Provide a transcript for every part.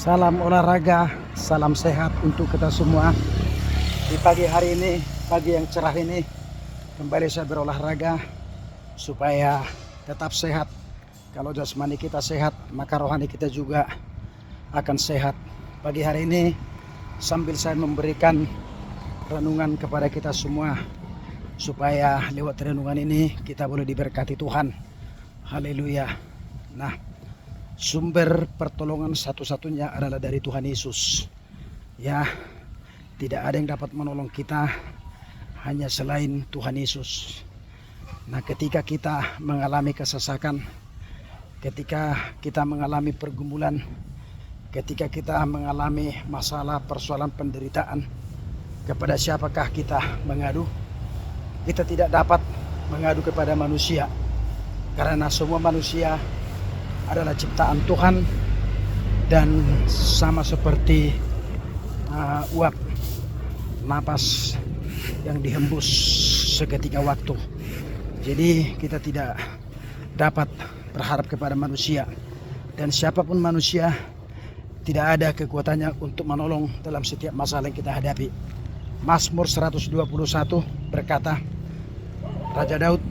Salam olahraga, salam sehat untuk kita semua. Di pagi hari ini, pagi yang cerah ini, kembali saya berolahraga supaya tetap sehat. Kalau jasmani kita sehat, maka rohani kita juga akan sehat. Pagi hari ini, sambil saya memberikan renungan kepada kita semua, supaya lewat renungan ini kita boleh diberkati Tuhan. Haleluya. Nah, sumber pertolongan satu-satunya adalah dari Tuhan Yesus. Ya, tidak ada yang dapat menolong kita hanya selain Tuhan Yesus. Nah, ketika kita mengalami kesesakan, ketika kita mengalami pergumulan, ketika kita mengalami masalah, persoalan, penderitaan, kepada siapakah kita mengadu? Kita tidak dapat mengadu kepada manusia, karena semua manusia adalah ciptaan Tuhan dan sama seperti uap napas yang dihembus seketika waktu. Jadi kita tidak dapat berharap kepada manusia, dan siapapun manusia tidak ada kekuatannya untuk menolong dalam setiap masalah yang kita hadapi. Mazmur 121 berkata, Raja Daud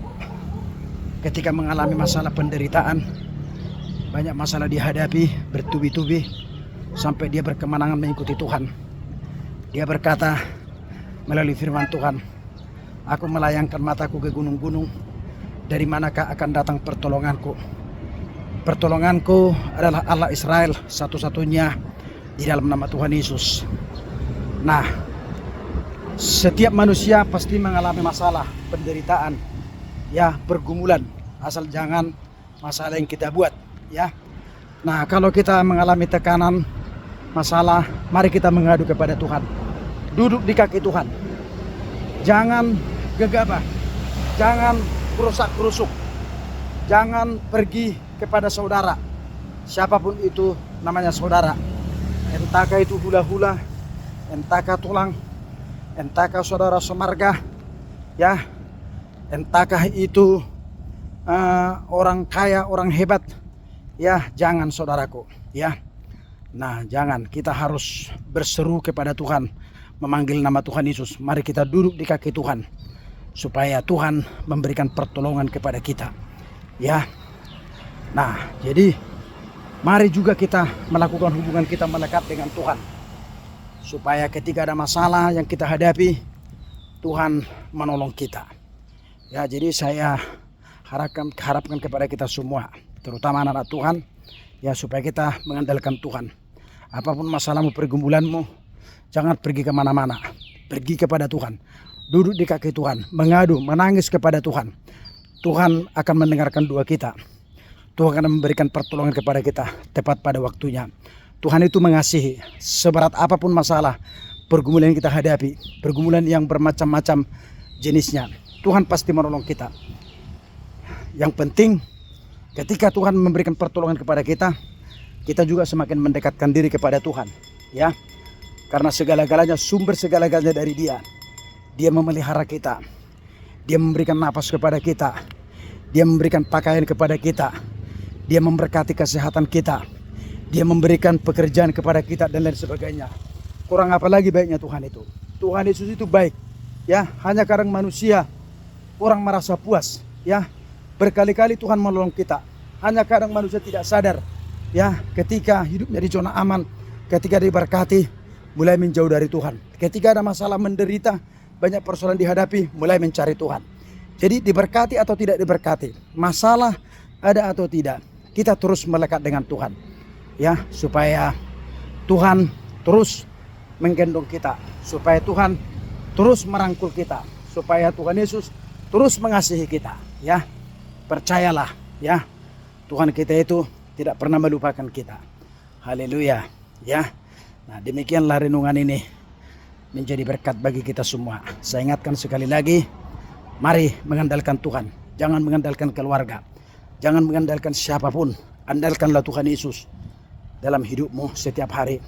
ketika mengalami masalah penderitaan, banyak masalah dihadapi, bertubi-tubi, sampai dia berkemenangan mengikuti Tuhan. Dia berkata melalui firman Tuhan, aku melayangkan mataku ke gunung-gunung, dari manakah akan datang pertolonganku? Pertolonganku adalah Allah Israel, satu-satunya di dalam nama Tuhan Yesus. Nah, setiap manusia pasti mengalami masalah, penderitaan, ya, pergumulan, asal jangan masalah yang kita buat. Ya, nah kalau kita mengalami tekanan, masalah, mari kita mengadu kepada Tuhan. Duduk di kaki Tuhan. Jangan gegabah, jangan kerusak-kerusuk, jangan pergi kepada saudara, siapapun itu namanya saudara. Entahkah itu hula-hula, entahkah tulang, entahkah saudara semarga, ya, entahkah itu orang kaya, orang hebat. Ya, jangan saudaraku, ya. Nah, jangan, kita harus berseru kepada Tuhan, memanggil nama Tuhan Yesus. Mari kita duduk di kaki Tuhan, supaya Tuhan memberikan pertolongan kepada kita, ya. Nah, jadi mari juga kita melakukan hubungan kita melekat dengan Tuhan, supaya ketika ada masalah yang kita hadapi, Tuhan menolong kita. Ya, jadi saya harapkan kepada kita semua, terutama anak-anak Tuhan, ya, supaya kita mengandalkan Tuhan. Apapun masalahmu, pergumulanmu, jangan pergi kemana-mana, pergi kepada Tuhan, duduk di kaki Tuhan, mengadu, menangis kepada Tuhan. Tuhan akan mendengarkan doa kita. Tuhan akan memberikan pertolongan kepada kita tepat pada waktunya. Tuhan itu mengasihi, seberat apapun masalah, pergumulan yang kita hadapi, pergumulan yang bermacam-macam jenisnya, Tuhan pasti menolong kita. Yang penting, ketika Tuhan memberikan pertolongan kepada kita, kita juga semakin mendekatkan diri kepada Tuhan, ya. Karena segala-galanya, sumber segala-galanya dari Dia. Dia memelihara kita. Dia memberikan napas kepada kita. Dia memberikan pakaian kepada kita. Dia memberkati kesehatan kita. Dia memberikan pekerjaan kepada kita dan lain sebagainya. Kurang apa lagi baiknya Tuhan itu? Tuhan Yesus itu baik, ya. Hanya kadang manusia orang merasa puas, ya. Berkali-kali Tuhan menolong kita. Hanya kadang manusia tidak sadar, ya, ketika hidupnya di zona aman, ketika diberkati, mulai menjauh dari Tuhan. Ketika ada masalah, menderita, banyak persoalan dihadapi, mulai mencari Tuhan. Jadi diberkati atau tidak diberkati, masalah ada atau tidak, kita terus melekat dengan Tuhan, ya, supaya Tuhan terus menggendong kita, supaya Tuhan terus merangkul kita, supaya Tuhan Yesus terus mengasihi kita, ya. Percayalah, ya, Tuhan kita itu tidak pernah melupakan kita. Haleluya, ya. Nah, demikianlah renungan ini menjadi berkat bagi kita semua. Saya ingatkan sekali lagi, mari mengandalkan Tuhan. Jangan mengandalkan keluarga, jangan mengandalkan siapapun. Andalkanlah Tuhan Yesus dalam hidupmu setiap hari.